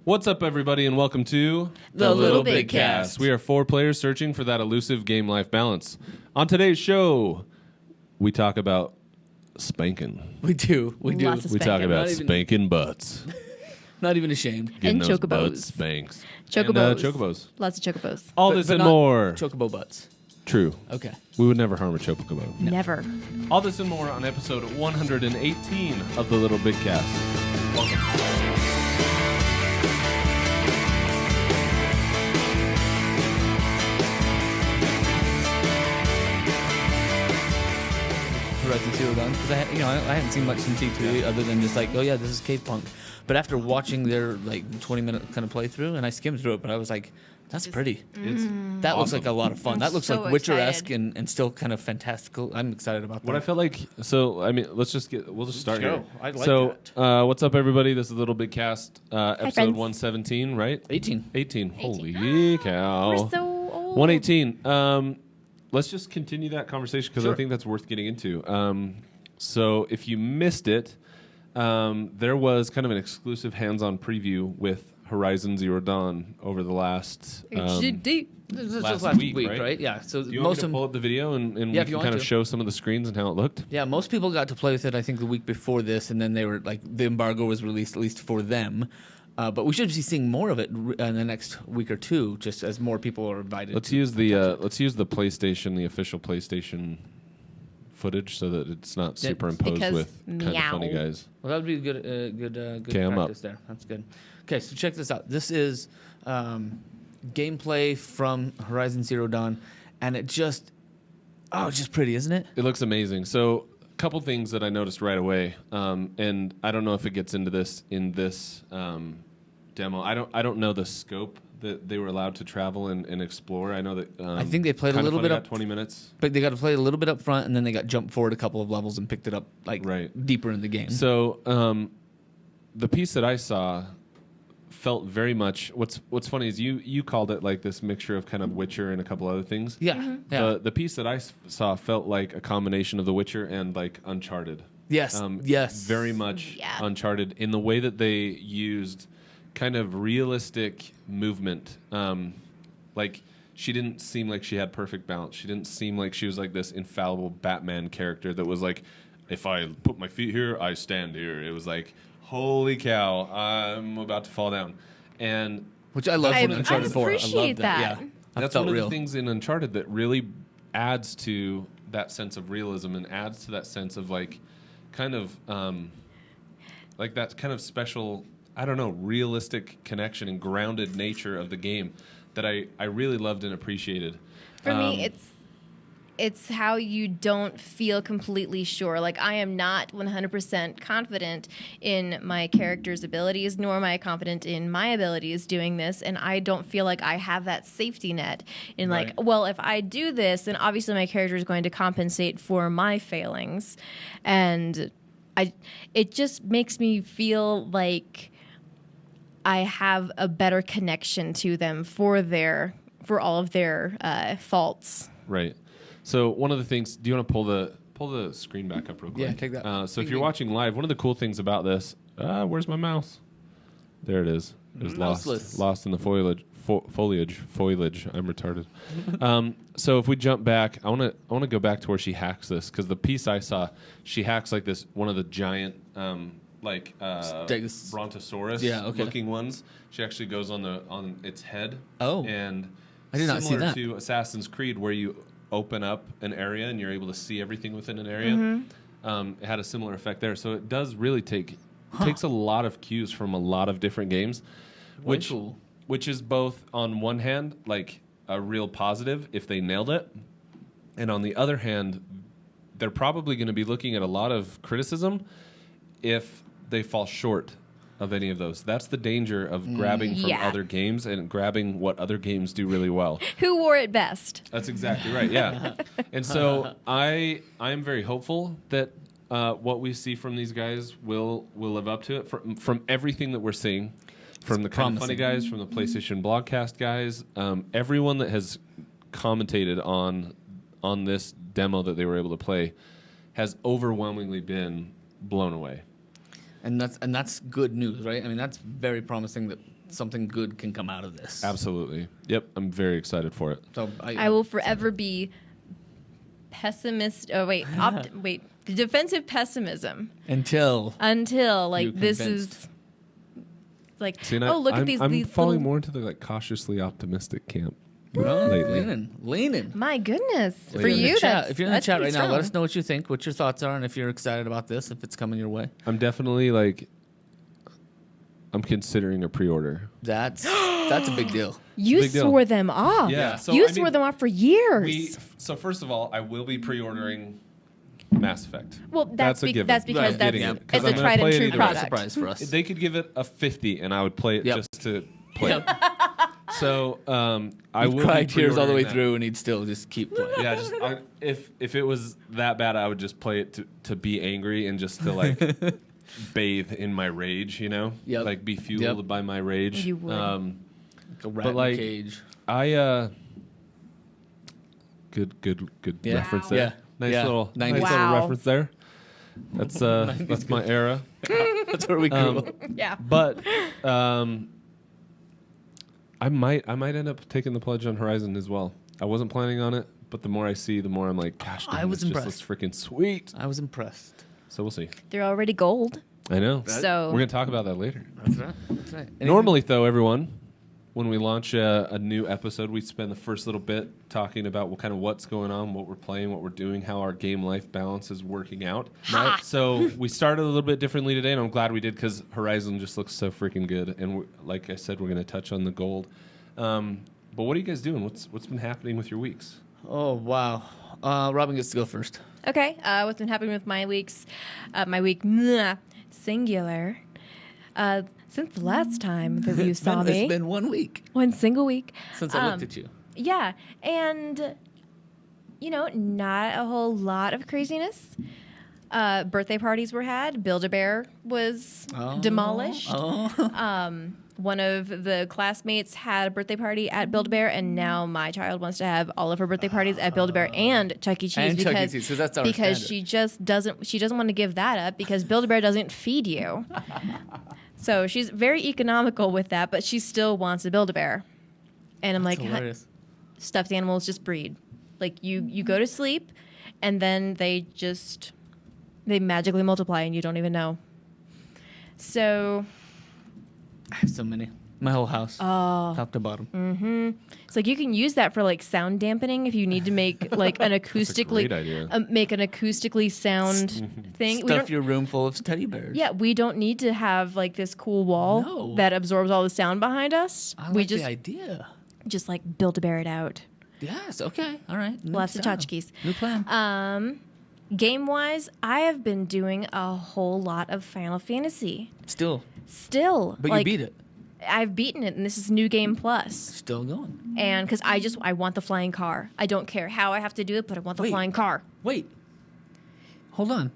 What's up, everybody, and welcome to The LittlebigKast. We are 4 players searching for that elusive game-life balance. On today's show, we talk about spanking. We do. We talk about spanking butts. Not even ashamed. Getting And those chocobos. butt spanks. Chocobos. And, chocobos. Lots of chocobos. All But this and not more. Chocobo butts. True. Okay. We would never harm a chocobo. Never. All this and more on episode 118 of the Little Big Cast. Welcome. Horizon Zero Dawn, because I hadn't seen much from T2 other than just like, oh yeah, this is Cave Punk. But after watching their like 20-minute kind of playthrough, and I skimmed through it, but I was like, that's pretty. That looks like a lot of fun. I'm That looks so like Witcher-esque excited. and still kind of fantastical. I'm excited about that. What I felt like, we'll just start here. I like that. What's up, everybody? This is Little Big Cast, episode friends. 117, right? 18. 18. Holy cow. We're so old. 118. Let's just continue that conversation because Sure. I think that's worth getting into. So if you missed it, there was kind of an exclusive hands-on preview with Horizon Zero Dawn over the last HD. This is last last week, week, right? right? Yeah. So Do you want most me to of pull up the video and we Yeah, if can you want kind of to. show some of the screens and how it looked? Yeah, most people got to play with it, I think, the week before this, and then they were like, the embargo was released at least for them. But we should be seeing more of it in the next week or two, just as more people are invited. Let's use the PlayStation, the official PlayStation footage, so that it's not Yeah, superimposed because with kind of meow. funny guys. Well, that would be good Okay, I'm up. practice there. That's good. Okay, so check this out. This is gameplay from Horizon Zero Dawn, and it's just pretty, isn't it? It looks amazing. So, a couple things that I noticed right away, and I don't know if it gets into this in this demo. I don't know the scope that they were allowed to travel and explore. I know that I think they played a Kinda little Funny bit got up, 20 minutes. but they got to play a little bit up front, and then they got jumped forward a couple of levels and picked it up deeper in the game. So, the piece that I saw felt very much. What's funny is you called it like this mixture of kind of Witcher and a couple other things. yeah, yeah. The piece that I saw felt like a combination of The Witcher and like Uncharted. Yes, yes. Very much Yeah. Uncharted in the way that they used kind of realistic movement. Like, she didn't seem like she had perfect balance. She didn't seem like she was like this infallible Batman character that was like, if I put my feet here, I stand here. It was like, holy cow, I'm about to fall down. And Which I love I from Uncharted 4. I love appreciate that. Yeah, I that's felt one of real. the things in Uncharted that really adds to that sense of realism and adds to that sense of like kind of like that kind of special, I don't know, realistic connection and grounded nature of the game that I really loved and appreciated. For me, it's how you don't feel completely sure. Like, I am not 100% confident in my character's abilities, nor am I confident in my abilities doing this, and I don't feel like I have that safety net in like, Right. well, if I do this, then obviously my character is going to compensate for my failings. And it just makes me feel like I have a better connection to them for all of their faults. Right. So one of the things, do you want to pull the screen back up real quick? Yeah, take that. So if you're watching live, one of the cool things about this, where's my mouse? There it is. It was Mouseless. lost in the foliage. I'm retarded. So if we jump back, I want to go back to where she hacks this, because the piece I saw, she hacks like this one of the giant Stegosaurus. brontosaurus looking ones. She actually goes on its head. Oh. And I did not see similar that. to Assassin's Creed, where you open up an area and you're able to see everything within an area. It had a similar effect there. So it does really takes a lot of cues from a lot of different games, which cool. which is both on one hand like a real positive if they nailed it, and on the other hand, they're probably going to be looking at a lot of criticism if they fall short of any of those. That's the danger of grabbing from Yeah. other games and grabbing what other games do really well. Who wore it best? That's exactly right. Yeah, and so I'm very hopeful that what we see from these guys will live up to it. From everything that we're seeing, from the kind of funny guys, from the PlayStation Blogcast guys, everyone that has commentated on this demo that they were able to play has overwhelmingly been blown away. And that's good news, right? I mean, that's very promising that something good can come out of this. Absolutely. Yep. I'm very excited for it. So I will forever be pessimist. Oh wait, the defensive pessimism until like you're this convinced. is like See, look I'm, at these. I'm these falling little, more into the like cautiously optimistic camp. Well, lately. leaning. My goodness, If for you're in the you, chat, if you're in the that's chat right pretty now, let strong. us know what you think, what your thoughts are, and if you're excited about this, if it's coming your way. I'm definitely like, I'm considering a pre-order. That's a big deal. You big deal. swore them off. Yeah, so, you I swore mean, them off for years. So first of all, I will be pre-ordering Mass Effect. Well, that's a given. because Right, that's getting it, 'cause it's I'm a gonna tried play and it true either way. Not a product. surprise for us. They could give it a 50, and I would play it Yep. just to play it. So I will cried be tears all the way pre-ordering that. through, and he'd still just keep playing. Yeah, if it was that bad, I would just play it to be angry and just to like bathe in my rage, you know, Yep. like be fueled Yep. by my rage. You would. Like a rat But, in like, a cage. Good Yeah. reference Wow. there. Yeah. Nice Yeah. little 90s. nice Wow. little reference there. That's my era. That's where we grew up. Yeah. But I might end up taking the pledge on Horizon as well. I wasn't planning on it, but the more I see, the more I'm like, gosh, I damn, was this impressed. just looks freaking sweet. I was impressed. So we'll see. They're already gold. I know. So We're gonna talk about that later. That's right. That's right. Anything- Normally, though, everyone, when we launch a new episode, we spend the first little bit talking about what's going on, what we're playing, what we're doing, how our game life balance is working out. Ha! So we started a little bit differently today, and I'm glad we did because Horizon just looks so freaking good. And like I said, we're going to touch on the gold. But what are you guys doing? What's been happening with your weeks? Oh wow. Robin gets to go first. okay, what's been happening with my weeks? My week singular. Since the last time that you saw me, It's been 1 week one single week since I looked at you. Yeah, and not a whole lot of craziness. Birthday parties were had. Build-A-Bear was demolished. One of the classmates had a birthday party at Build-A-Bear, and now my child wants to have all of her birthday parties at Build-A-Bear and Chuck E. Cheese And Chuck E. because, Cheese, 'cause that's our because standard. she just doesn't want to give that up because Build-A-Bear doesn't feed you. So she's very economical with that, but she still wants a Build-A-Bear. And I'm like, Hilarious. stuffed animals just breed. Like you go to sleep, and then they magically multiply, and you don't even know. So I have so many. My whole house, top to bottom. it's like you can use that for like sound dampening if you need to make like an acoustically great idea. make an acoustically sound thing. We Stuff don't, your room full of teddy bears. yeah, we don't need to have like this cool wall No. that absorbs all the sound behind us. I we like just the idea. just like Build-A-Bear it out. Yes. Okay. All right. New Lots of style. tchotchkes. New plan. Game-wise, I have been doing a whole lot of Final Fantasy. Still, Still, but like, you beat it. I've beaten it, and this is New Game Plus. Still going. And because I want the flying car. I don't care how I have to do it, but I want the Wait. flying car. Wait. Hold on.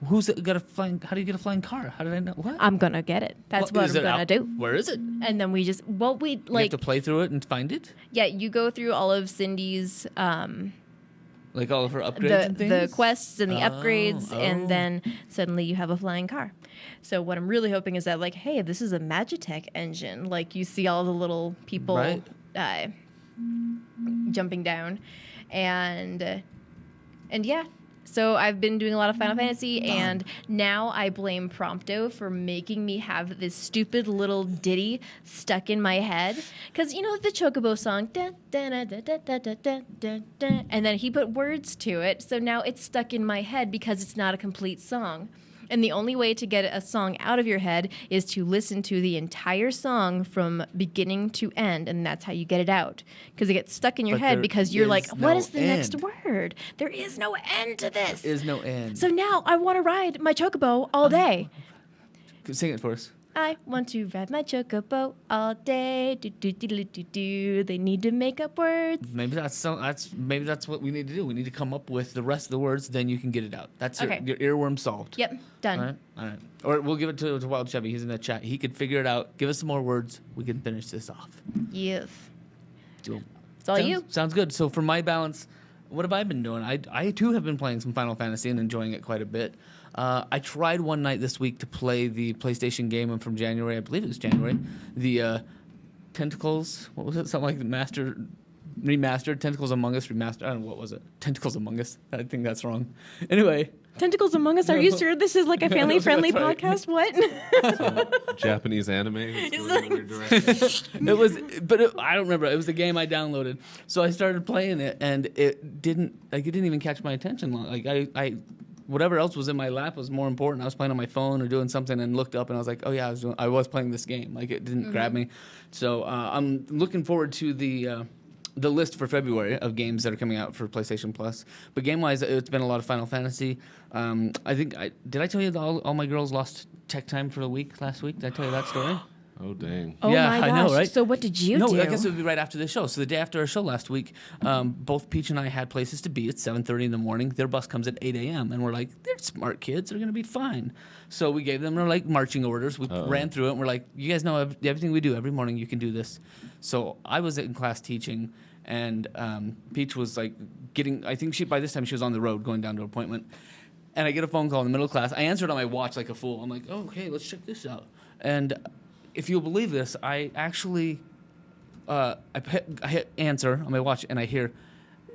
Who's got a flying? How do you get a flying car? How did I know? What? I'm gonna get it. That's what is I'm it gonna out- do. Where is it? And then we You have to play through it and find it. yeah, you go through all of Cindy's Like all of her upgrades and things. the quests and the upgrades, oh. and then suddenly you have a flying car. So what I'm really hoping is that like, hey, this is a Magitech engine. Like you see all the little people Right. jumping down, and yeah. So I've been doing a lot of Final Fantasy, and now I blame Prompto for making me have this stupid little ditty stuck in my head. Because, the Chocobo song, dun, dun, dun, dun, dun, dun, dun, dun, dun, dun, and then he put words to it, so now it's stuck in my head because it's not a complete song. And the only way to get a song out of your head is to listen to the entire song from beginning to end, and that's how you get it out. Because it gets stuck in your But head there because you're like, is what no is the next end. word? There is no end to this. There is no end. So now I want to ride my chocobo all day. Sing it for us. I want to ride my chocobo all day. Do, do, do, do, do, do. They need to make up words. Maybe that's what we need to do. We need to come up with the rest of the words, then you can get it out. That's Okay. your earworm solved. Yep, done. All right. Or we'll give it to Wild Chevy. He's in the chat. He could figure it out. Give us some more words. We can finish this off. Yes. Cool. It's all you. Sounds good. So for my balance, what have I been doing? I too have been playing some Final Fantasy and enjoying it quite a bit. I tried one night this week to play the PlayStation game from January. I believe it was January. The Tentacles. What was it? Something like the Remastered. Tentacles Among Us Remastered. I don't know, what was it? Tentacles Among Us. I think that's wrong. Anyway. Tentacles Among Us? Are you sure this is like a family-friendly podcast? What? Japanese anime. It's going in a weird direction. I don't remember. It was the game I downloaded. So I started playing it, and it didn't even catch my attention. Like I whatever else was in my lap was more important. I was playing on my phone or doing something and looked up, and I was like, oh yeah, I was playing this game. Like it didn't grab me. So I'm looking forward to the list for February of games that are coming out for PlayStation Plus. But game-wise, it's been a lot of Final Fantasy. I think did I tell you that all my girls lost tech time for a week last week? Did I tell you that story? Oh, dang. Oh, yeah, my gosh. I know, right? So what did you do? No, I guess it would be right after the show. So the day after our show last week, both Peach and I had places to be. It's 7:30 in the morning. Their bus comes at 8 a.m. And we're like, they're smart kids. They're going to be fine. So we gave them like marching orders. We ran through it. And we're like, you guys know everything we do every morning. You can do this. So I was in class teaching. And Peach was like I think by this time she was on the road going down to an appointment. And I get a phone call in the middle of class. I answered on my watch like a fool. I'm like, oh, okay, let's check this out. And if you'll believe this, I actually, I hit answer on my watch and I hear,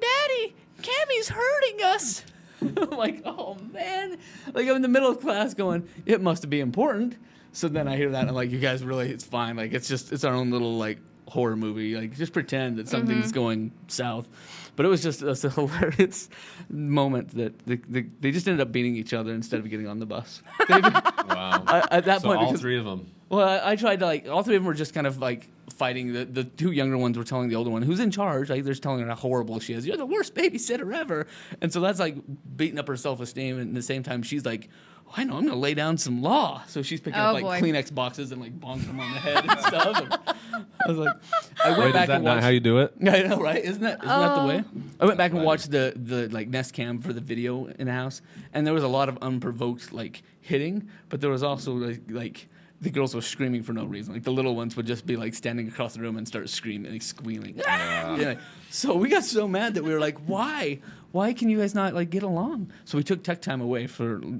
Daddy, Cammy's hurting us. I'm like, oh man. Like I'm in the middle of class going, it must be important. So then I hear that and I'm like, you guys really, it's fine. Like it's our own little like horror movie. Like just pretend that something's going south. But it was just a hilarious moment that they just ended up beating each other instead of getting on the bus. Wow. At that so point, all three of them. Well, I tried to all three of them were just kind of like fighting. The two younger ones were telling the older one, who's in charge, like they're telling her how horrible she is. You're the worst babysitter ever. And so that's like beating up her self-esteem. And at the same time, she's like, oh, I know, I'm going to lay down some law. So she's picking up like Kleenex boxes and like bonking them on the head and stuff. And I was like, I went back is that and not watched, how you do it? I know, right? Isn't that the way? I went back and watched the like Nest Cam for the video in the house, and there was a lot of unprovoked like hitting, but there was also like the girls were screaming for no reason. Like the little ones would just be like standing across the room and start screaming, like squealing. Yeah. So we got so mad that we were like, why? Why can you guys not like get along? So we took tech time away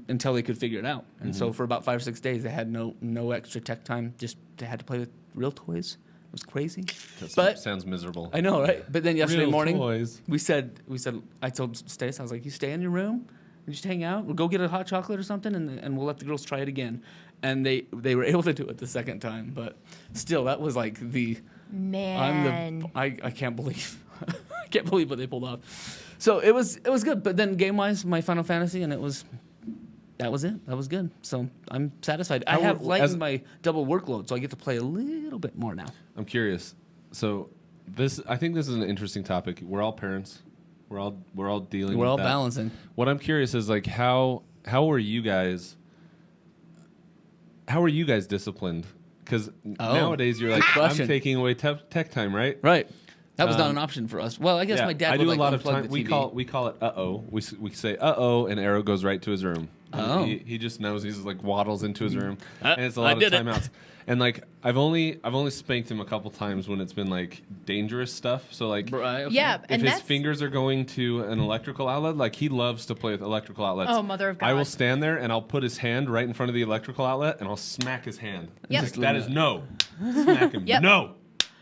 until they could figure it out. And so for about 5 or 6 days, they had no extra tech time. Just they had to play with real toys. It was crazy. That sounds miserable. I know, right? But then yesterday Real morning, toys. we said I told Stace, I was like, you stay in your room, and just hang out. We'll go get a hot chocolate or something, and we'll let the girls try it again. And they were able to do it the second time, but still, that was like I can't believe I can't believe what they pulled off. So it was good. But then game wise, my Final Fantasy, and that was it. That was good. So I'm satisfied. I have lightened my double workload, so I get to play a little bit more now. I'm curious. So I think this is an interesting topic. We're all parents. We're all dealing. We're with all that. balancing. What I'm curious is like how are you guys? How are you guys disciplined? Because nowadays you're like, I'm taking away tech time, right? Right. That was not an option for us. Well, I guess my dad I would do like a lot of unplug time. the We TV. call it uh-oh. We say uh-oh, and Arrow goes right to his room. Oh. He just knows. He's like waddles into his room, and it's a I lot of did it. timeouts. And like I've only spanked him a couple times when it's been like dangerous stuff. So like Right, okay. Yeah, if and his that's fingers are going to an electrical outlet, like he loves to play with electrical outlets. Oh, mother of God. I will stand there and I'll put his hand right in front of the electrical outlet and I'll smack his hand. Yep. Like, that is no. Smack him. Yep. No.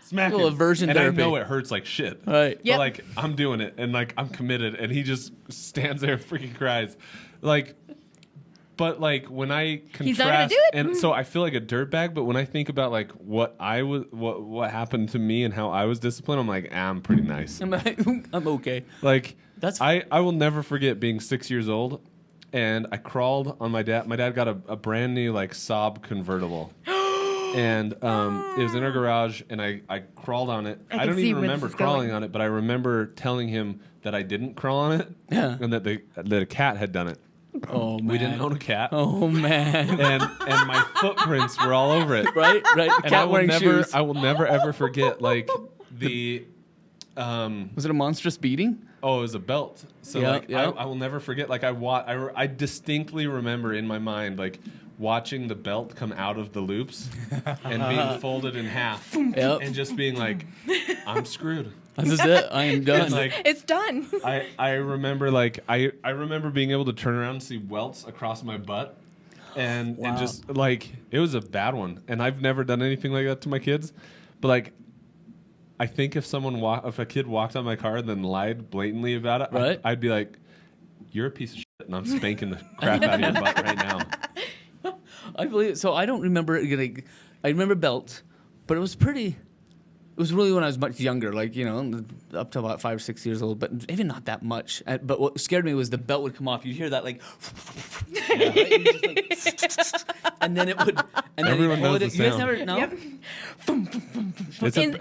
Smack Little him. aversion and therapy. I know it hurts like shit. Right. Yep. But like I'm doing it and like I'm committed and he just stands there and freaking cries. Like but like when I contrast, He's not gonna do it. and so I feel like a dirtbag. But when I think about like what happened to me and how I was disciplined, I'm like, I'm pretty nice. I'm okay. Like That's I will never forget being 6 years old, and I crawled on my dad. My dad got a brand new like Saab convertible, and it was in our garage, and I crawled on it. I can don't see even where remember this is crawling going. on it, but I remember telling him that I didn't crawl on it, and that a cat had done it. Oh man. We didn't own a cat. Oh man. and my footprints were all over it. Right. And Cat wearing shoes. I will never ever forget like the Was it a monstrous beating? Oh, it was a belt. So I will never forget. Like I distinctly remember in my mind like watching the belt come out of the loops and being folded in half, and just being like, I'm screwed. This is it. I am done. It's done. I remember I remember being able to turn around and see welts across my butt. And just like it was a bad one, and I've never done anything like that to my kids, but like I think if a kid walked on my car and then lied blatantly about it, right? I'd be like, "You're a piece of shit," and I'm spanking the crap out of your butt right now. I believe it. So I don't remember getting. I remember belt, but it was pretty. It was really when I was much younger, like, you know, up to about 5 or 6 years old, but even not that much. But what scared me was the belt would come off. You'd hear that, like, and then it would. And everyone knows the sound. You guys never know? Yep.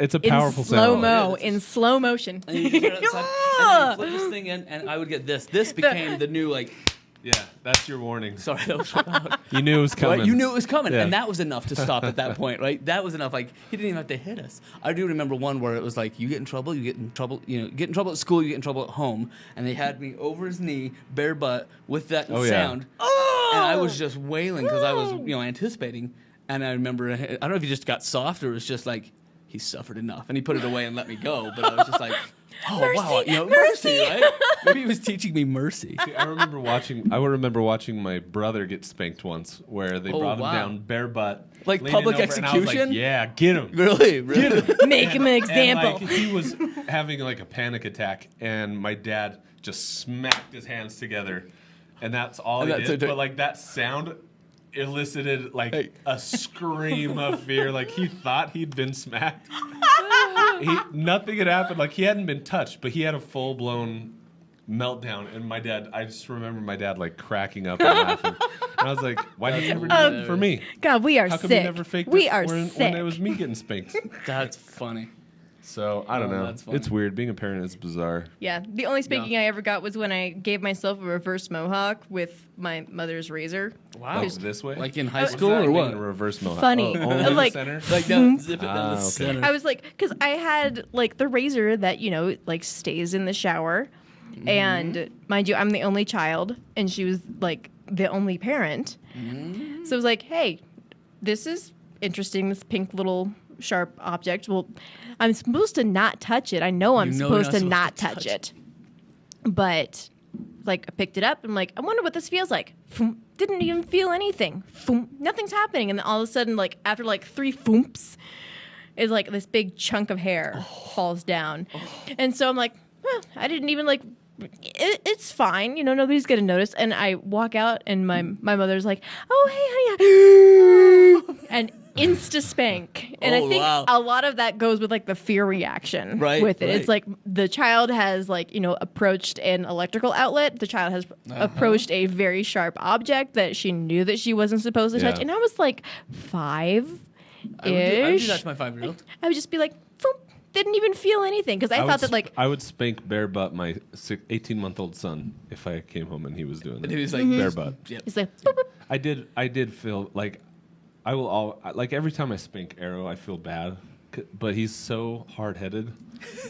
It's a powerful sound. In slow motion. And you hear that sound, and then you flip this thing in, and I would get this. This became the new, like. Yeah, that's your warning. Sorry, that was loud. You knew it was coming. Right? You knew it was coming, Yeah. and that was enough to stop at that point, right? That was enough. Like, he didn't even have to hit us. I do remember one where it was like, you get in trouble, you get in trouble, you know, get in trouble at school, you get in trouble at home, and they had me over his knee, bare butt, with that sound, and I was just wailing because I was, you know, anticipating. And I remember, I don't know if he just got soft or it was just like, he suffered enough, and he put it away and let me go. But I was just like. Oh mercy, wow! You know, mercy, right? Maybe he was teaching me mercy. See, I remember watching my brother get spanked once, where they brought him down bare butt, like leaning public over, and I was execution. like, yeah, get him, Really? get him. Make him an example. And, like, he was having like a panic attack, and my dad just smacked his hands together, and that's all he did. But like that sound elicited like a scream of fear. Like he thought he'd been smacked. Nothing had happened. Like he hadn't been touched, but he had a full blown meltdown. And I just remember my dad like cracking up and laughing. And I was like, why did you never do that for me? God, we are How come sick. you never faked we it are when sick. it was me getting spanked? That's funny. So I don't know. That's funny. It's weird. Being a parent is bizarre. Yeah, the only spanking I ever got was when I gave myself a reverse mohawk with my mother's razor. Wow. Like this way? Like in high What's school that or mean, what? a reverse mohawk? Funny. Oh, only Like- the center? Like down, zip it down the okay. center. I was like, because I had like the razor that, you know, like stays in the shower. And mind you, I'm the only child, and she was like the only parent. So it was like, hey, this is interesting, this pink little sharp object. Well, I'm supposed to not touch it. I know I'm supposed to not touch it. But like I picked it up and I'm like, I wonder what this feels like. Foom. Didn't even feel anything. Foom. Nothing's happening. And then all of a sudden, like after like 3 foomps, is like this big chunk of hair falls down. And so I'm like, well, I didn't even like it's fine, you know, nobody's gonna notice. And I walk out and my mother's like, oh hey honey, and insta spank. And I think a lot of that goes with like the fear reaction with it. It's like the child has like, you know, approached an electrical outlet. The child has approached a very sharp object that she knew that she wasn't supposed to touch. And I was like 5-ish. I would do that to my 5-year-old. I would just be like, Foom. Didn't even feel anything because I thought that like I would spank bare butt my 18-month-old son if I came home and he was doing that. He was like bare butt. It's like boop, boop. I did feel like I will like every time I spank Arrow I feel bad, but he's so hard-headed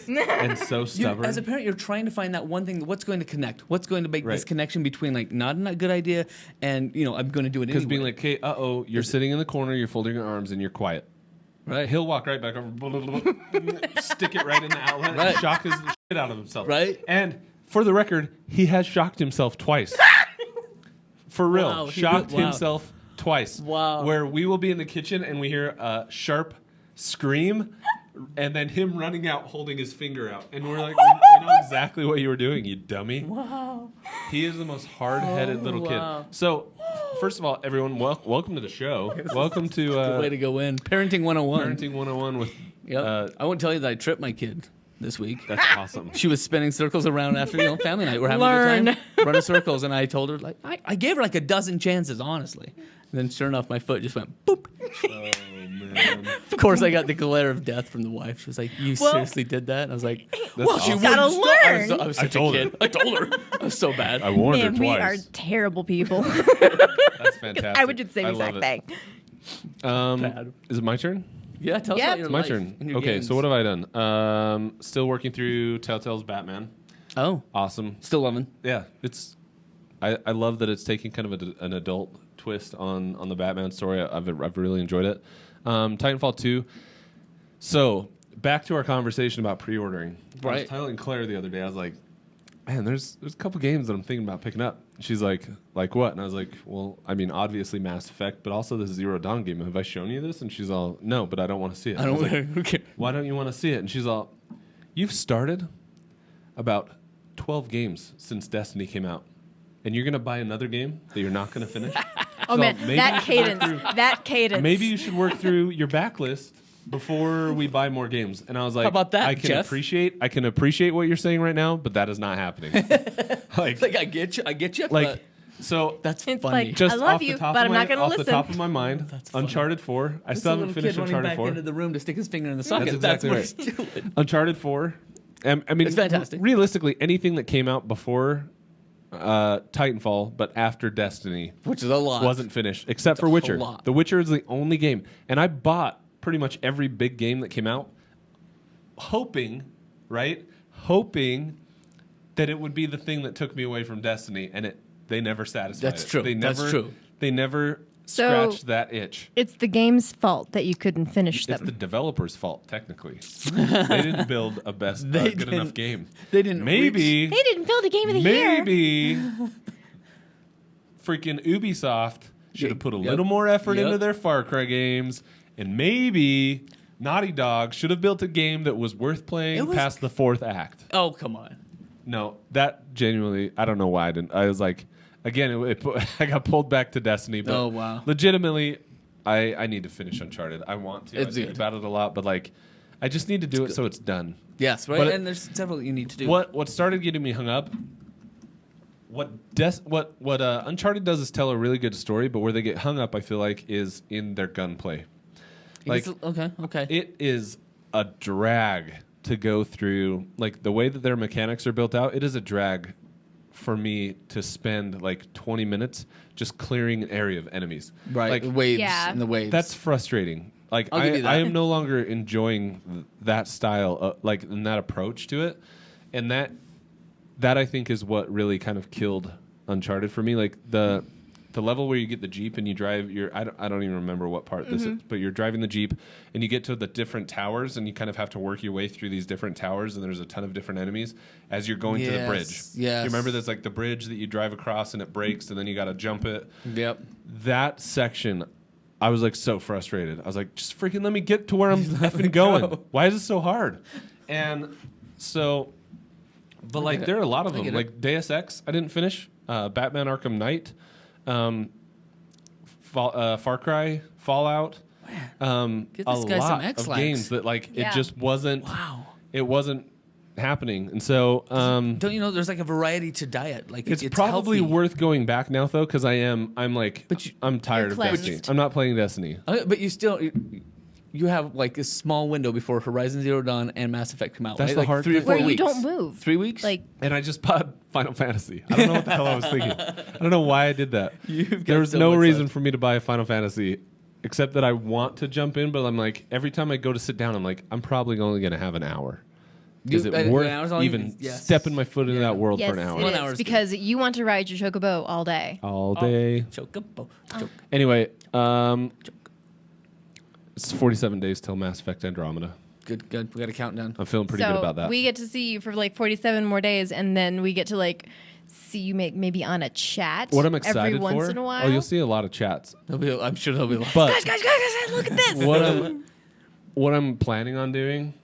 and so stubborn. As a parent, you're trying to find that one thing. What's going to connect? What's going to make this connection between like not a good idea and, you know, I'm going to do it anyway. Because being like, hey, you're sitting in the corner, you're folding your arms, and you're quiet. Right. He'll walk right back over, stick it right in the outlet, and shock his shit out of himself. Right. And for the record, he has shocked himself twice. For real. Wow, shocked himself twice. Wow. Where we will be in the kitchen and we hear a sharp scream and then him running out holding his finger out. And we're like, we know exactly what you were doing, you dummy. Wow. He is the most hard-headed little kid. So, first of all, everyone, welcome to the show. Welcome to... Good way to go in. Parenting 101. Parenting 101 with... I won't tell you that I tripped my kid this week. That's awesome. She was spinning circles around after, you know, family night. We're having a good time. Running circles. And I told her, like, I gave her like a dozen chances, honestly. And then sure enough, my foot just went boop. Oh, man. Of course, I got the glare of death from the wife. She was like, you seriously did that? And I was like, well, awesome. she's gotta learn. I was such a kid. I told her. I was so bad. I warned her Man, we are twice. terrible people. That's fantastic. I would do the same exact thing. Bad. Is it my turn? Yeah, tell us Yep. about your My life turn. and your Okay, games. so what have I done? Still working through Telltale's Batman. Oh, Awesome. still loving. Yeah, I love that it's taking kind of an adult twist on the Batman story. I've really enjoyed it. Titanfall 2. So back to our conversation about pre-ordering. I was Right. telling Claire the other day, I was like, man, there's a couple games that I'm thinking about picking up. She's like what? And I was like, well, I mean, obviously Mass Effect, but also the Zero Dawn game. Have I shown you this? And she's all, no, but I don't want to see it. I don't was like, who cares? why don't you want to see it? And she's all, you've started about 12 games since Destiny came out, and you're going to buy another game that you're not going to finish? Oh So man, maybe that you should work cadence. through- That cadence. Maybe you should work through your backlist before we buy more games. And I was like, How about that, I can Jeff? appreciate what you're saying right now, but that is not happening. like, Like I get you. like but so that's It's funny. like, just I love off the you, top but of I'm my, not gonna off listen. the top of my mind, That's funny. Uncharted 4. I This still haven't little finished kid running Uncharted back 4. into the room to stick his finger in the socket. That's exactly That's what he's doing. Uncharted 4. I mean, It's fantastic. Realistically, anything that came out before Titanfall, but after Destiny, Which is a lot. wasn't finished, except for a Witcher. lot. The Witcher is the only game, and I bought pretty much every big game that came out, hoping that it would be the thing that took me away from Destiny, and they never satisfied That's it. true. They That's never, true. They never So- scratched that itch. It's the game's fault that you couldn't finish It's them. the developer's fault, technically. They didn't build a good enough game. They didn't. Maybe. They didn't build a game of the year. Maybe freaking Ubisoft should have put a Yep. little more effort Yep. into their Far Cry games, and maybe Naughty Dog should have built a game that was worth playing It was- past the fourth act. Oh come on. No, that genuinely, I don't know why I didn't. I was like, again, I got pulled back to Destiny, but Oh, wow. legitimately, I need to finish Uncharted. I want to. It's I think good. about it a lot, but like, I just need to do it so it's done. Yes, right. But and there's several you need to do. What started getting me hung up? What Uncharted does is tell a really good story, but where they get hung up, I feel like, is in their gunplay. Like Okay. it is a drag to go through. Like the way that their mechanics are built out, it is a drag for me to spend like 20 minutes just clearing an area of enemies. Right. Like The waves Yeah. and the waves. that's frustrating. Like I'll give you that. I am no longer enjoying that style, like and that approach to it, and that I think is what really kind of killed Uncharted for me. Like the level where you get the Jeep and you drive I don't even remember what part this is, but you're driving the Jeep and you get to the different towers and you kind of have to work your way through these different towers and there's a ton of different enemies as you're going to the bridge. Yes. You remember there's like the bridge that you drive across and it breaks and then you got to jump it. Yep. That section, I was like so frustrated. I was like, just freaking let me get to where I'm effing going. go. Why is it so hard? And so, but like get there it. are a lot of I them. get it. Like Deus Ex, I didn't finish. Batman Arkham Knight, Far Cry, Fallout. Get A this guy some lot of X-Lax. games that like Yeah. it just wasn't. Wow. It wasn't happening, and so Don't you know there's like a variety to diet? Like it's probably healthy. worth going back now though, because I'm But I'm tired of cleansed. Destiny. I'm not playing Destiny. But you still you have like a small window before Horizon Zero Dawn and Mass Effect come out. That's right? the like hard 3 or thing. 4 Where you weeks. don't move. 3 weeks. Like, And I just bought Final Fantasy. I don't know what the hell I was thinking. I don't know why I did that. You've got There was so no much reason left. for me to buy a Final Fantasy, except that I want to jump in. But I'm like, every time I go to sit down, I'm like, I'm probably only going to have an hour. Is it an worth hour's all even yes. stepping my foot into Yeah. that world yes, for an hour? it 1 is, hour is good. because you want to ride your chocobo all day. All day. Chocobo. Anyway, it's 47 days till Mass Effect Andromeda. Good. We got a countdown. I'm feeling pretty so good about that. we get to see you for like 47 more days, and then we get to like see you maybe on a chat. What I'm excited every for? once in a while. Oh, you'll see a lot of chats. I'm sure there'll be lots. But Guys, look at this. what I'm planning on doing,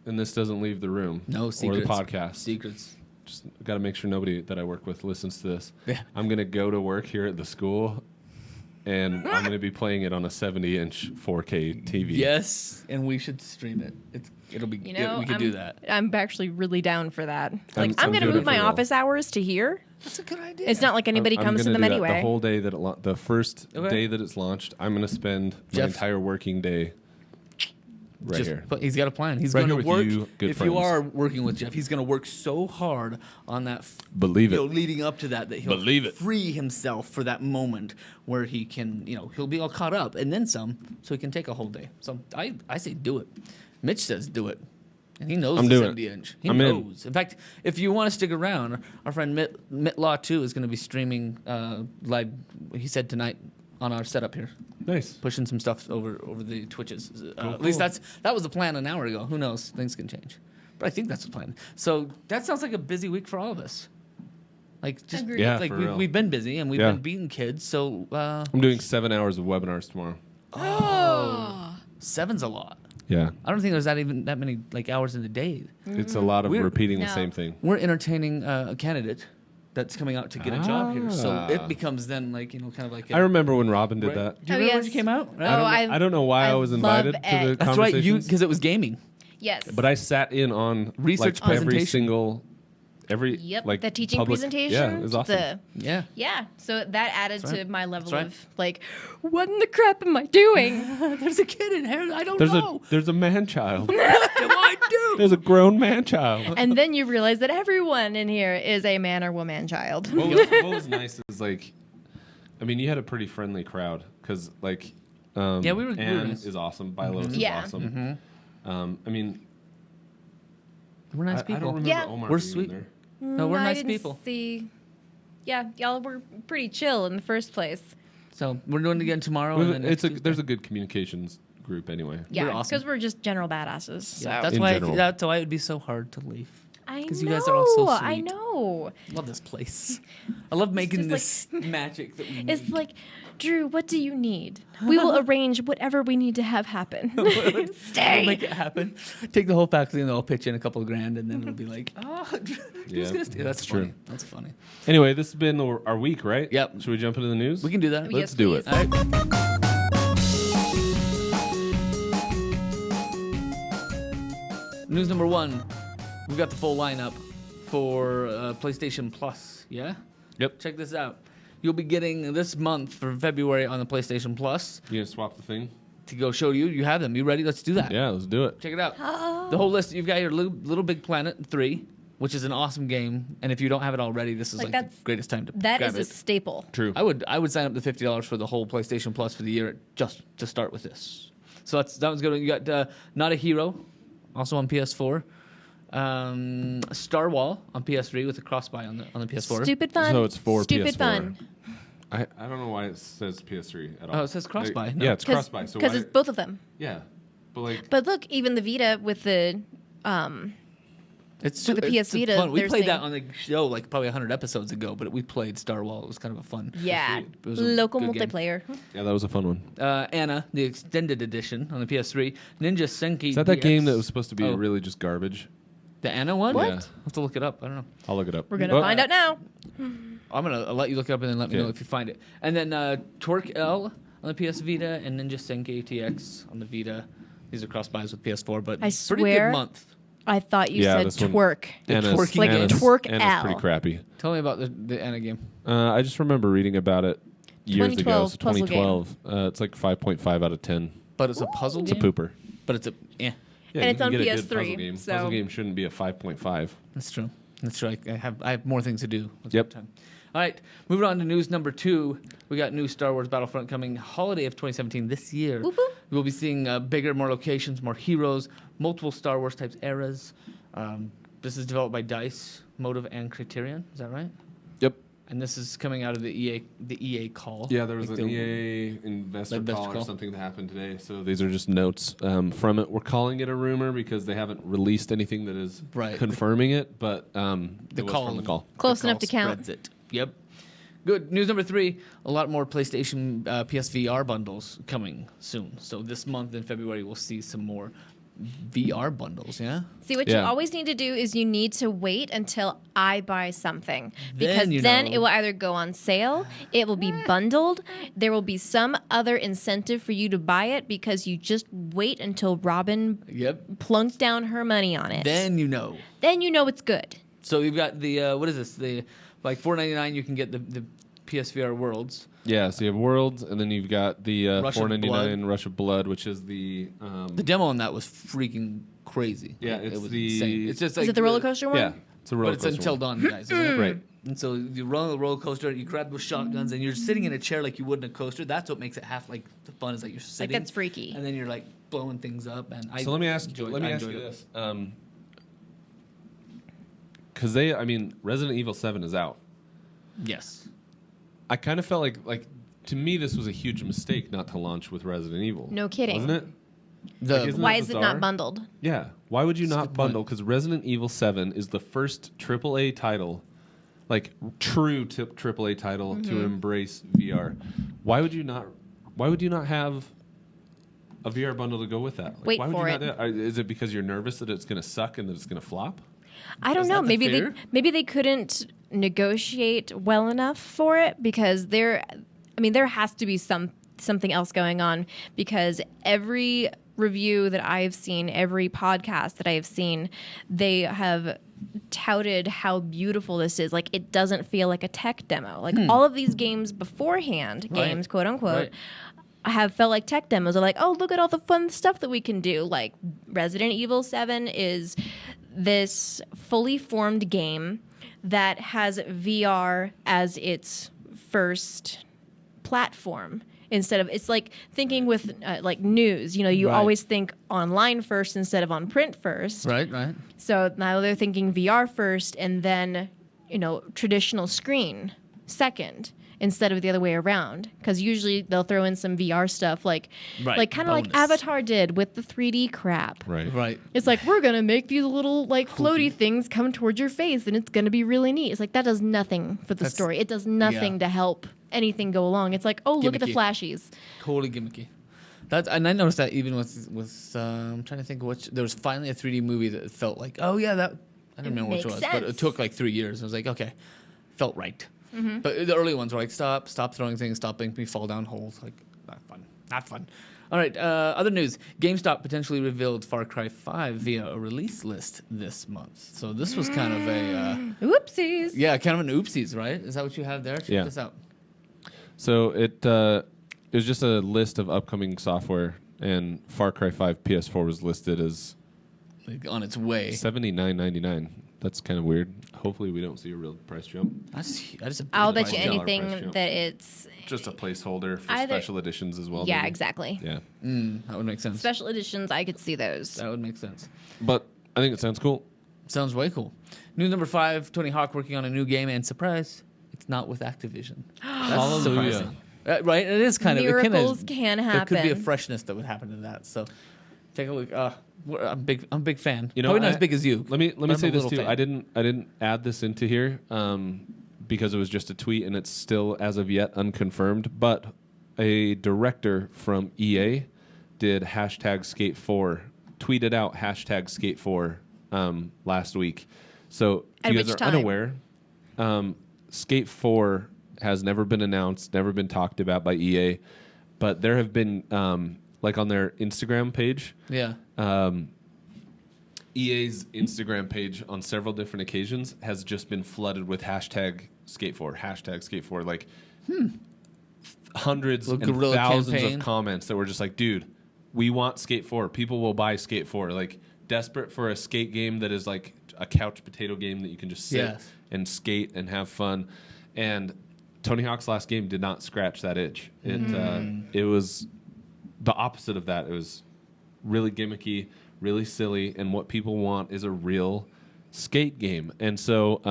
and this doesn't leave the room No or secrets. the podcast. Secrets. Just got to make sure nobody that I work with listens to this. Yeah. I'm gonna go to work here at the school, and I'm gonna be playing it on a 70-inch 4K TV. Yes, and we should stream it. It'll be. You know, we can do that. I'm actually really down for that. Like, I'm I'm going to doing move it my for real. office hours to here. That's a good idea. It's not like anybody I'm comes to gonna them do that anyway. The whole day that the first Okay. day that it's launched, I'm gonna spend my Jeff- entire working day right here. He's got a plan. He's Right going here to with work. you, good if you friends. are working with Jeff, he's going to work so hard on that. Believe it. Leading up to that he'll Believe it. free himself for that moment where he can, he'll be all caught up and then some, so he can take a whole day. So I say do it. Mitch says do it. And he knows I'm the doing 70-inch. He I'm in. knows. In fact, if you want to stick around, our friend Mitlaw 2 is going to be streaming live, he said tonight, on our setup here. Nice. Pushing some stuff over the Twitches. Cool, At least that was the plan an hour ago. Who knows? Things can change. But I think that's the plan. So that sounds like a busy week for all of us. Like just Agreed. Yeah, like for real. we've been busy and we've Yeah. been beating kids. So I'm doing 7 hours of webinars tomorrow. Oh. 7's a lot. Yeah. I don't think there's that many like hours in the day. It's a lot of We're- repeating the No. same thing. We're entertaining a candidate that's coming out to get a job here. So Ah. it becomes then like kind of like. I remember when Robin did right? that. Do you Oh, remember when yes. you came out? Right? Oh, I don't know why I was love invited to the it. That's right. conversations. Because it was gaming. Yes. But I sat in on Research like, every presentation. single, Yep. like the teaching public- presentation. Yeah, it was awesome. Yeah. So that added That's right. to my level That's right. of like, what in the crap am I doing? There's a kid in here. I don't There's know. a man child. What do I do? There's a grown man child. And then you realize that everyone in here is a man or woman child. What was nice is like, I mean, you had a pretty friendly crowd because like, Yeah, we were Anne nice. is awesome. Bilos is Yeah. awesome. I mean, We're nice I people. don't remember Yeah. Omar We're being sweet. there. No, we're I nice didn't people. See. Yeah, y'all were pretty chill in the first place. So we're doing it again tomorrow. And then next Tuesday. There's a good communications group anyway. Yeah, We're because awesome. we're just general badasses. So. Yeah, that's In why. general. That's why it would be so hard to leave. I know. 'Cause you guys are all so I sweet. know. Love this place. I love making just this magic that we It's make. like, Drew, what do you need? We will arrange whatever we need to have happen. We'll Stay. make it happen. Take the whole faculty and they'll pitch in a couple of grand, and then it'll be like, Drew's Yeah, gonna stay. That's that's funny. true. That's funny. Anyway, this has been our week, right? Yep. Should we jump into the news? We can do that. Yes, Let's do it. please. All right. News number 1. We've got the full lineup for PlayStation Plus. Yeah? Yep. Check this out. You'll be getting this month for February on the PlayStation Plus You gonna swap the thing? to go show you. You have them. You ready? Let's do that. Yeah, let's do it. Check it out. The whole list. You've got your Little Big Planet 3, which is an awesome game. And if you don't have it already, this is Like, like that's- the greatest time to That grab is a it. staple. True. I would sign up to $50 for the whole PlayStation Plus for the year just to start with this. So that one's good. You got Not a Hero, also on PS4. Starwhal on PS3 with a cross-buy on the PS4. Stupid fun. So it's for Stupid PS4. fun. I don't know why it says PS3 at all. Oh, it says cross-buy. Like, No. Yeah, it's cross-buy. So Because why? it's both of them. Yeah, but like, But look, even the Vita with the It's For the PS Vita, fun. We there's played that thing- on the show like probably 100 episodes ago, but we played Starwhal. It was kind of a fun. yeah, It was a local good game. multiplayer. yeah, that was a fun one. Anna, the extended edition on the PS3. Ninja Senki Is that that DX. game that was supposed to be Oh. really just garbage? The Anna one? What? Yeah. I'll have to look it up. I don't know. I'll look it up. We're gonna Oh, find out now. I'm gonna let you look it up and then let me Okay. know if you find it. And then TorqueL on the PS Vita and Ninja Senki DX on the Vita. These are cross buys with PS4, but I pretty swear- good month. I thought you Yeah, said this one- twerk. Anna's, twerky Like Anna's, twerk Anna's L. pretty crappy. Tell me about the Anna game. I just remember reading about it years ago. 2012 So puzzle game. 2012. It's like 5.5 out of 10. But it's a puzzle It's a game. pooper. But it's a Yeah, And you it's can on get a good PS3, Puzzle game. so- Puzzle game shouldn't be a 5.5. That's true. That's true. I have more things to do. Let's Yep. have time. All right, moving on to news number 2. We got new Star Wars Battlefront coming holiday of 2017 this year. Whoop, whoop. We'll be seeing bigger, more locations, more heroes, multiple Star Wars types eras. This is developed by DICE, Motive, and Criteron. Is that right? Yep. And this is coming out of the EA call. Yeah, there was Like an the- EA investor investor call or call. something that happened today. So these are just notes from it. We're calling it a rumor because they haven't released anything that is Right. confirming it, but it was call from the call. Close the enough call to count. spreads it. Yep. Good. News number 3, a lot more PlayStation PSVR bundles coming soon. So this month in February, we'll see some more VR bundles, yeah? See, what you Yeah. always need to do is you need to wait until I buy something. Then Because you then know. it will either go on sale, it will be bundled, there will be some other incentive for you to buy it because you just wait until Robin Yep. plunked down her money on it. Then you know. Then you know it's good. So you've got the, what is this? The like $4.99 you can get the PSVR Worlds. Yeah, so you have Worlds, and then you've got the Rush of $4.99 Rush of Blood, which is the The demo on that was freaking crazy. Yeah, it it's was the- insane. It's just like Is it the roller coaster one? yeah, it's a roller But it's coaster Until one. Dawn, guys. Isn't it? Right. And so you run on the roller coaster, you grab those shotguns, and you're sitting in a chair like you would in a coaster. That's what makes it half like the fun is like you're sitting. that's freaky. And then you're like blowing things up. And So let me ask enjoyed- let me I ask enjoyed you it. this: because Resident Evil 7 is out. Yes. I kind of felt like to me this was a huge mistake not to launch with Resident Evil. No kidding. Wasn't it? Isn't Why that is it bizarre? not bundled? Yeah. Why would you not bundle? Because Resident Evil 7 is the first AAA title, like true AAA title to embrace VR. Why would you not have a VR bundle to go with that? Like, Wait why would for you it. Not, is it because you're nervous that it's going to suck and that it's going to flop? I don't know. that the fear? Maybe they couldn't negotiate well enough for it because there has to be something else going on, because every review that I've seen, every podcast that I have seen, they have touted how beautiful this is. Like, it doesn't feel like a tech demo. Like all of these games beforehand, games quote unquote, have felt like tech demos. Are like, oh, look at all the fun stuff that we can do. Like Resident Evil 7 is this fully formed game that has VR as its first platform. Instead of, it's like thinking with like news, you always think online first instead of on print first. Right. So now they're thinking VR first and then, traditional screen second instead of the other way around. Because usually they'll throw in some VR stuff like kind of like Avatar did with the 3D crap. Right. It's like, we're going to make these little like floaty things come towards your face and it's going to be really neat. It's like, that does nothing for the story. It does nothing to help anything go along. It's like, oh, look at the flashies. Totally gimmicky. And I noticed that even with I'm trying to think there was finally a 3D movie that felt like, oh yeah, that I don't remember which it was, but it took like 3 years. I was like, okay, felt right. But the early ones were like, stop throwing things, stop making me fall down holes. Like, not fun. All right, other news. GameStop potentially revealed Far Cry 5 via a release list this month. So this was kind of a Oopsies. Yeah, kind of an oopsies, right? Is that what you have there? Check this out. So it was just a list of upcoming software, and Far Cry 5 PS4 was listed as like on its way. $79.99. That's kind of weird. Hopefully, we don't see a real price jump. I'll bet you anything that it's just a placeholder for special editions as well. Yeah, maybe. exactly. Yeah, that would make sense. Special editions, I could see those. That would make sense. But I think it sounds cool. Sounds way cool. News number 5: Tony Hawk working on a new game, and surprise, it's not with Activision. That's surprising. Right? It is kind Miracles can happen. There could be a freshness that would happen to that. So take a look. I'm a big fan. Probably not as big as you. Let me say this too. Fan. I didn't add this into here because it was just a tweet and it's still as of yet unconfirmed. But a director from EA did #Skate4, tweeted out #Skate4 last week. So if you guys are unaware, Skate 4 has never been announced, never been talked about by EA, but there have been like on their Instagram page. Yeah. EA's Instagram page on several different occasions has just been flooded with #Skate4, like hundreds and thousands of comments that were just like, dude, we want Skate 4. People will buy Skate 4. Like, desperate for a skate game that is like a couch potato game that you can just sit and skate and have fun. And Tony Hawk's last game did not scratch that itch. It was the opposite of that. It was really gimmicky, really silly, and what people want is a real skate game. And so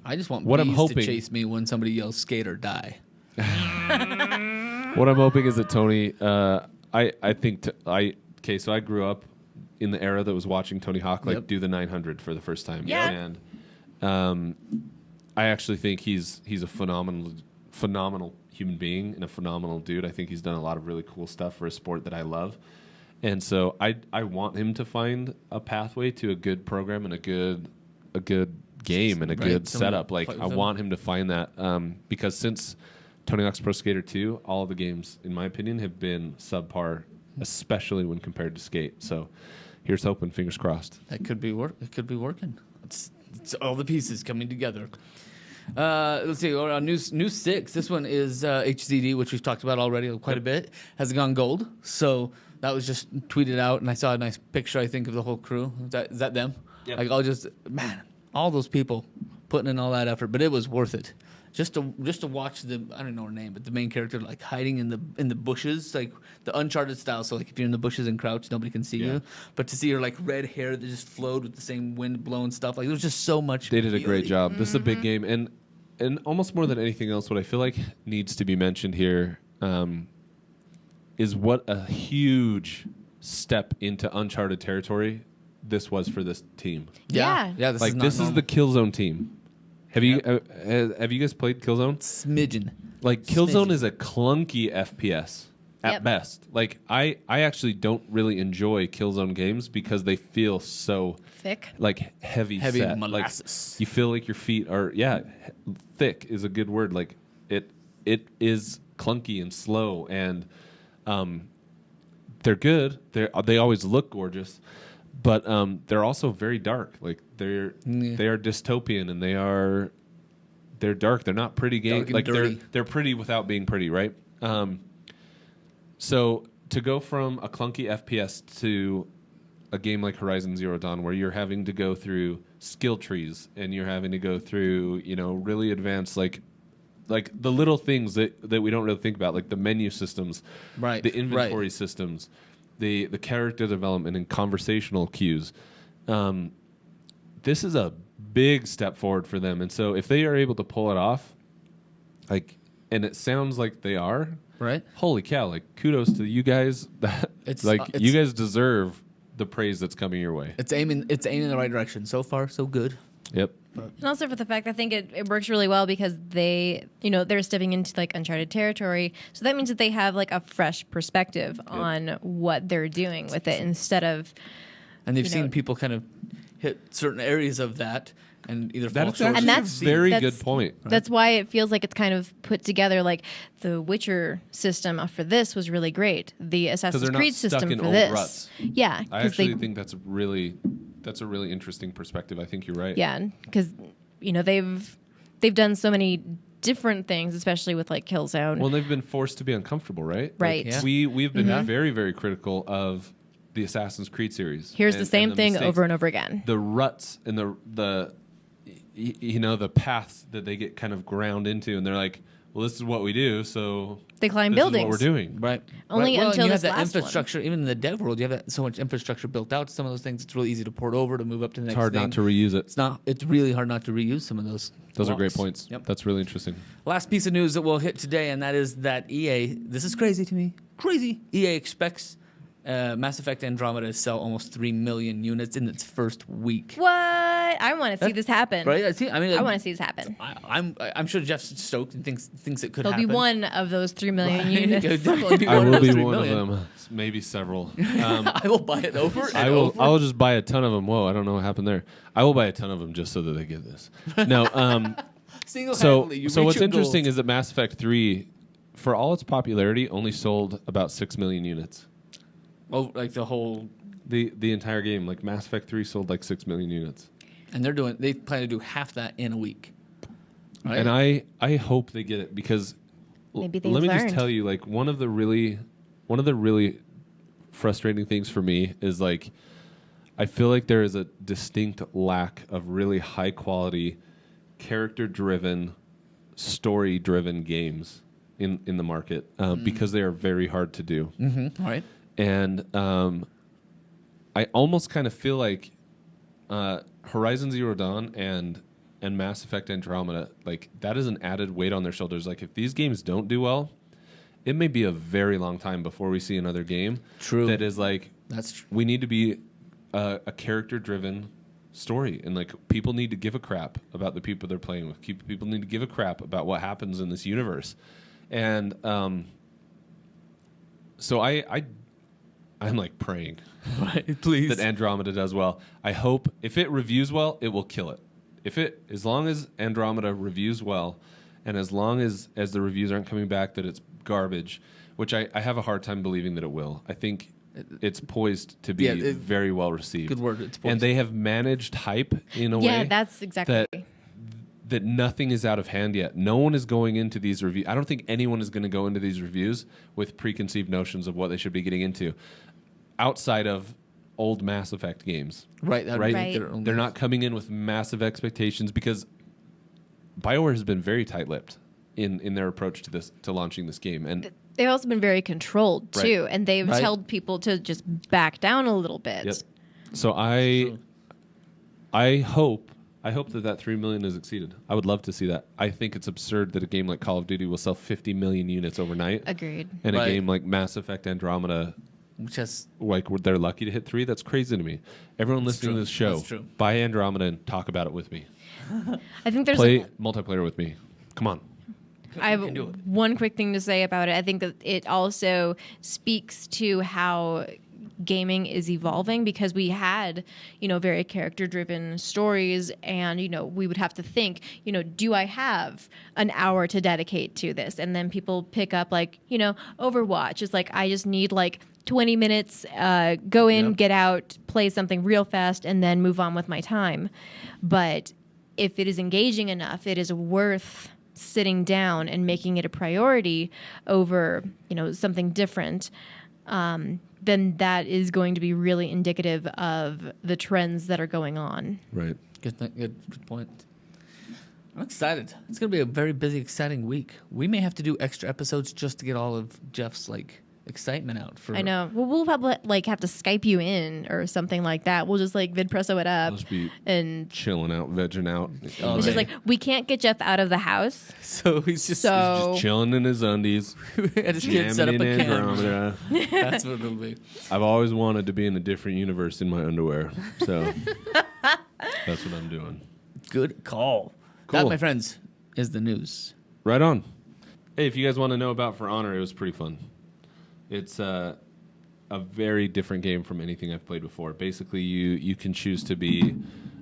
I just want what bees I'm hoping to chase me when somebody yells skate or die. What I'm hoping is that Tony, I think, so I grew up in the era that was watching Tony Hawk do the 900 for the first time. Yeah. And I actually think he's a phenomenal human being and a phenomenal dude. I think he's done a lot of really cool stuff for a sport that I love. And so I want him to find a pathway to a good program and a good game and a good setup. Like, I want him to find that because since Tony Hawk's Pro Skater 2, all of the games, in my opinion, have been subpar, especially when compared to Skate. So here's hoping, fingers crossed. That could be It could be working. It's all the pieces coming together. Let's see. News 6. This one is HZD, which we've talked about already quite a bit. Has gone gold. So that was just tweeted out, and I saw a nice picture, I think, of the whole crew. Is that them? Yep. Like, all those people putting in all that effort, but it was worth it. just to watch I don't know her name, but the main character like hiding in the bushes, like the Uncharted style. So like if you're in the bushes and crouch, nobody can see you. But to see her like red hair that just flowed with the same wind blown stuff, like there was just so much. They did a great job. This is a big game, and almost more than anything else, what I feel like needs to be mentioned here is what a huge step into Uncharted territory this was for this team. Yeah. This is the Killzone team. Have you guys played Killzone? Smidgen. Like Killzone is a clunky FPS at best. Like I actually don't really enjoy Killzone games because they feel so thick, like heavy set. Molasses. Like you feel like your feet are thick is a good word. Like it is clunky and slow, and they're good. They always look gorgeous, but they're also very dark. Like they are dystopian, and they're dark. They're not pretty games. Like they're pretty without being pretty, right? So to go from a clunky FPS to a game like Horizon Zero Dawn, where you're having to go through skill trees and you're having to go through, really advanced like the little things that we don't really think about, like the menu systems, right? The inventory systems, the character development and conversational cues. This is a big step forward for them, and so if they are able to pull it off, and it sounds like they are, right? Holy cow! Like kudos to you guys. You guys deserve the praise that's coming your way. It's aiming in the right direction. So far, so good. Yep. And also for the fact, I think it works really well because they're stepping into like uncharted territory. So that means that they have like a fresh perspective on what they're doing with it instead of. And they've seen people kind of hit certain areas of that and either fall short. And that's a very good point. Right? That's why it feels like it's kind of put together. Like the Witcher system for this was really great. The Assassin's Creed system for this, ruts. Yeah. I actually think that's a really interesting perspective. I think you're right. Yeah, because they've done so many different things, especially with like Killzone. Well, they've been forced to be uncomfortable, right? Right. Like, we've been very, very critical of the Assassin's Creed series. Here's the same thing mistakes, over and over again. The ruts and the paths that they get kind of ground into, and they're like, well, this is what we do, so they climb this buildings. is what we're doing, right? Only until you have this that last infrastructure. one. Even in the dev world, you have so much infrastructure built out. Some of those things, it's really easy to port over to move up to the next. It's hard thing. not to reuse it. It's really hard not to reuse some of those. Those are great points. Yep. That's really interesting. Last piece of news that we'll hit today, and that is that EA. This is crazy to me. Crazy. EA expects Mass Effect Andromeda to sell almost 3 million units in its first week. What? I want to see this happen. Right? I want to see this happen. I'm sure Jeff's stoked and thinks it could He'll happen. be one of those 3 million units. I will be one of them. Maybe several. I will buy it over. I will just buy a ton of them. Whoa! I don't know what happened there. I will buy a ton of them just so that they get this. No. So what's interesting is that Mass Effect 3, for all its popularity, only sold about 6 million units. Oh, like the whole... The entire game. Like Mass Effect 3 sold like 6 million units. And they plan to do half that in a week. Right? And I hope they get it because maybe they've let me learned. just tell you, like one of the really frustrating things for me is like I feel like there is a distinct lack of really high quality, character driven, story driven games in the market because they are very hard to do. Mm-hmm. Right. And I almost kind of feel like Horizon Zero Dawn and Mass Effect Andromeda, like that is an added weight on their shoulders. Like if these games don't do well, it may be a very long time before we see another game. True. That is like that's true. We need to be a character-driven story, and like people need to give a crap about the people they're playing with. People need to give a crap about what happens in this universe, and so I'm like praying please that Andromeda does well. I hope if it reviews well, it will kill it. As long as Andromeda reviews well, and as long as the reviews aren't coming back that it's garbage, which I have a hard time believing that it will. I think it's poised to be very well received. Good word. It's poised. And they have managed hype in a way. Yeah, that's exactly that nothing is out of hand yet. No one is going into these reviews. I don't think anyone is going to go into these reviews with preconceived notions of what they should be getting into outside of old Mass Effect games. Right. They're not coming in with massive expectations because BioWare has been very tight-lipped in their approach to launching this game, and they've also been very controlled too, Right. and they've told people to just back down a little bit. Yep. So I hope that 3 million is exceeded. I would love to see that. I think it's absurd that a game like Call of Duty will sell 50 million units overnight. Agreed. And Right. a game like Mass Effect Andromeda, Just like they're lucky to hit 3. That's crazy to me. Everyone listening to this show, That's true. buy Andromeda and talk about it with me. I think there's Play multiplayer with me. Come on. I have can do it. one quick thing to say about it. I think that it also speaks to how gaming is evolving, because we had, very character driven stories, and, we would have to think, do I have an hour to dedicate to this? And then people pick up Overwatch. It's like, I just need 20 minutes, go in, Yep. get out, play something real fast, and then move on with my time. But if it is engaging enough, it is worth sitting down and making it a priority over, something different. Then that is going to be really indicative of the trends that are going on. Right. good point. I'm excited. It's going to be a very busy, exciting week. We may have to do extra episodes just to get all of Jeff's excitement out. I know. Well, we'll probably have to Skype you in or something like that. We'll just VidPresso it up I'll just be and chilling out, vegging out. Oh, it's just right. we can't get Jeff out of the house. So he's just Just chilling in his undies. I just can't set up a jamming in camera. Andromeda. That's what it'll be. I've always wanted to be in a different universe in my underwear, so that's what I'm doing. Good call. Cool. That, my friends, is the news. Right on. Hey, if you guys want to know about For Honor, it was pretty fun. It's a very different game from anything I've played before. Basically, you can choose to be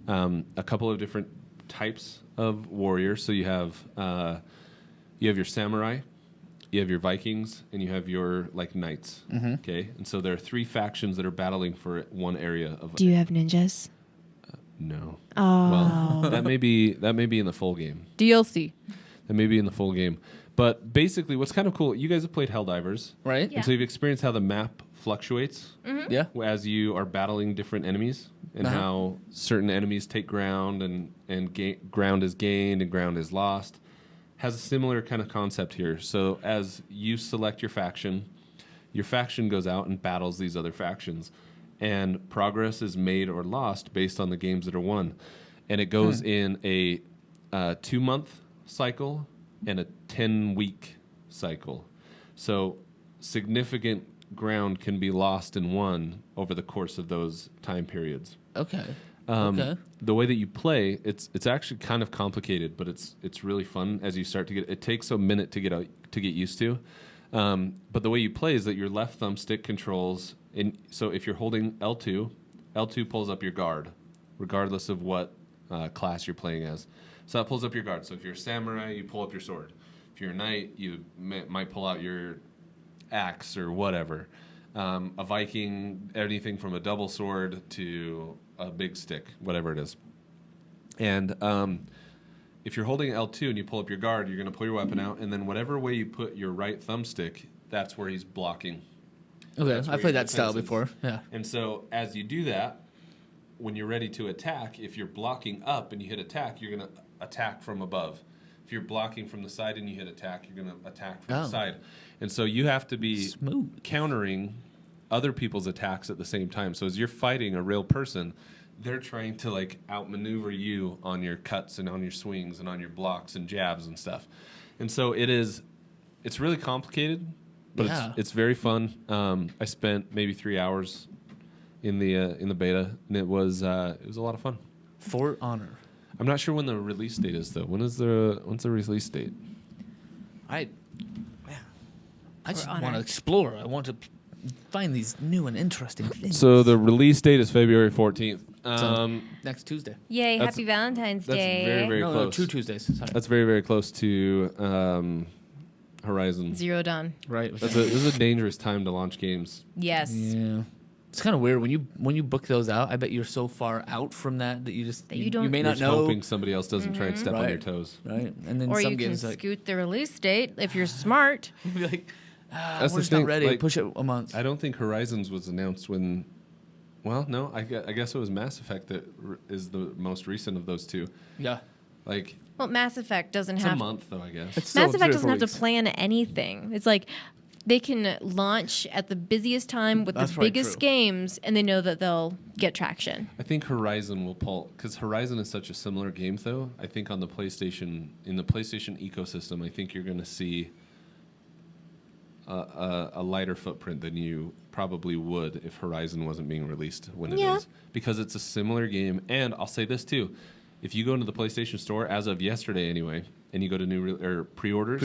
a couple of different types of warriors. So you have your samurai, you have your Vikings, and you have your knights. Mm-hmm. Okay, and so there are 3 factions that are battling for one area of. Do you have ninjas? No. Oh, Well, that may be in the full game. DLC. That may be in the full game. But basically, what's kind of cool, you guys have played Helldivers. Right? Yeah. And so you've experienced how the map fluctuates Yeah. as you are battling different enemies, and how certain enemies take ground and ground is gained and ground is lost. Has a similar kind of concept here. So as you select your faction goes out and battles these other factions. And progress is made or lost based on the games that are won. And it goes in a 2-month cycle and a 10-week cycle. So significant ground can be lost and won over the course of those time periods. Okay. The way that you play, it's actually kind of complicated, but it's really fun as you start to get. It takes a minute to get used to. But the way you play is that your left thumbstick controls. So if you're holding L2 pulls up your guard, regardless of what class you're playing as. So that pulls up your guard. So if you're a samurai, you pull up your sword. If you're a knight, you might pull out your axe or whatever. A Viking, anything from a double sword to a big stick, whatever it is. And if you're holding L2 and you pull up your guard, you're going to pull your weapon out, and then whatever way you put your right thumbstick, that's where he's blocking. Okay. That's I where played your that style defense is. before. Yeah. And so as you do that, when you're ready to attack, if you're blocking up and you hit attack, you're going to attack from above. If you're blocking from the side and you hit attack, you're going to attack from the side. And so you have to be Smooth. countering other people's attacks at the same time. So as you're fighting a real person, they're trying to outmaneuver you on your cuts and on your swings and on your blocks and jabs and stuff. And so it's really complicated, but it's very fun. I spent maybe 3 hours in the beta, and it was a lot of fun. For Honor. I'm not sure when the release date is though. When's the release date? I just Honor. want to explore. I want to find these new and interesting things. So the release date is February 14th. So, next Tuesday. Yay, That's- happy Valentine's that's Day. very, very No, close. 2 Tuesdays. Sorry. That's very, very close to Horizon. Zero Dawn. right. This is a dangerous time to launch games. Yes. Yeah. It's kind of weird when you book those out. I bet you're so far out from that you just That you don't- you may You're not just know. hoping somebody else doesn't try and step on Right. your toes. Right. And then Or some you can games scoot the release date if you're smart. you'll be like, That's we're the just not thing, ready. like, Push it a month. I don't think Horizons was announced when. Well, no, I guess it was Mass Effect that is the most recent of those two. Yeah. Like, Well, Mass Effect doesn't it's have a month though, I guess. It's Mass still Effect 3 or 4 doesn't have to weeks. plan anything. It's like they can launch at the busiest time with That's the right, biggest true. games, and they know that they'll get traction. I think Horizon will pull because Horizon is such a similar game, though. I think on the PlayStation, in the PlayStation ecosystem, I think you're going to see a lighter footprint than you probably would if Horizon wasn't being released when it Yeah. is, because it's a similar game. And I'll say this too: if you go into the PlayStation Store as of yesterday, anyway, and you go to or pre-orders,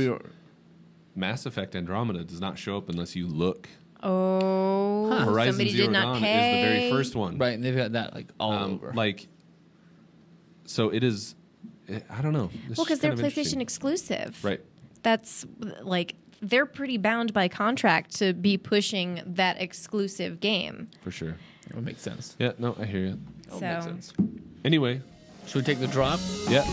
Mass Effect Andromeda does not show up unless you look. Oh, Horizon somebody Zero did not Dawn pay. is the very first one. Right, and they've got that like all over. Like, so it is. I don't know. It's Well, because just they're kind of PlayStation interesting. exclusive. Right. That's like they're pretty bound by contract to be pushing that exclusive game. For sure. It would make sense. Yeah. No, I hear you. That would So- make sense. Anyway. Should we take the drop? Yeah.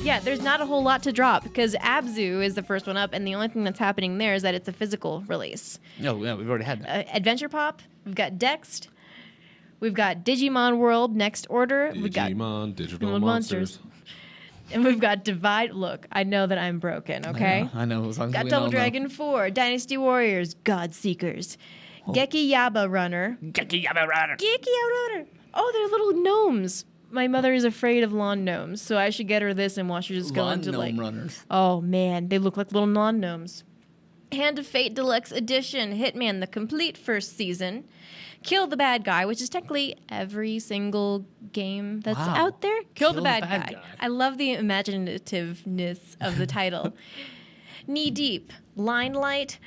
Yeah, there's not a whole lot to drop because Abzu is the first one up, and the only thing that's happening there is that it's a physical release. Oh, yeah, we've already had that. Adventure Pop, we've got Dext, we've got Digimon World Next Order, we've got Digimon, Digital Digimon Monsters. and we've got Divide. Look, I know that I'm broken, okay? I know. As long as Got we Double all know. Dragon 4, Dynasty Warriors, God Seekers, Geki Yaba Runner. Geki Yaba Runner. Geki Yaba Runner. Oh, they're little gnomes. My mother is afraid of lawn gnomes, so I should get her this and watch her just go Lawn into gnome like. runners. Oh man, they look like little lawn gnomes. Hand of Fate Deluxe Edition, Hitman, the complete first season. Kill the Bad Guy, which is technically every single game that's Wow. out there. Kill the Bad Guy. I love the imaginativeness of the title. Knee Deep, Line Light,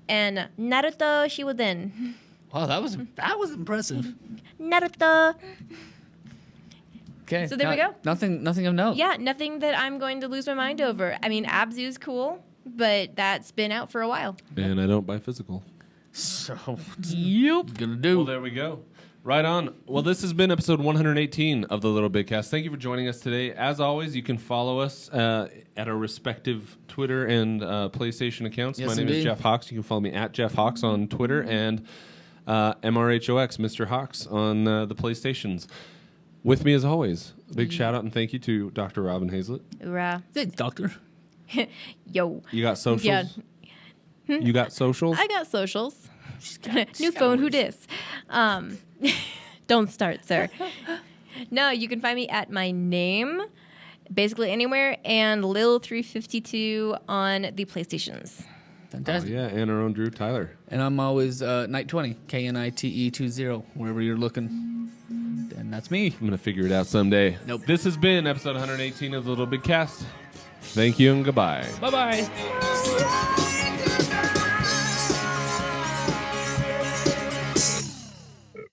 and Naruto Shippuden. Wow, that was impressive. Naruto. Okay. So there we go. Nothing of note. Yeah, nothing that I'm going to lose my mind over. I mean, Abzu's cool, but that's been out for a while. And I don't buy physical. So yep. Gonna do. Well, there we go. Right on. Well, this has been episode 118 of the LittleBigKast. Thank you for joining us today. As always, you can follow us at our respective Twitter and PlayStation accounts. Yes, My name indeed. is Jeff Hawks. You can follow me at Jeff Hawks on Twitter and MRHOX, Mr. Hawks, on the PlayStations. With me, as always, a big shout out and thank you to Dr. Robin Hazlett. Hoorah. Hey, doctor. Yo. You got socials? Yeah. You got socials? I got socials. New phone, who dis? Don't start, sir. No, you can find me at my name, basically anywhere, and Lil352 on the PlayStations. Fantastic. Oh, yeah, and our own Drew Tyler. And I'm always Night20, KNITE20, wherever you're looking. And that's me. I'm going to figure it out someday. Nope. This has been episode 118 of the LittleBigKast. Thank you and goodbye. Bye-bye.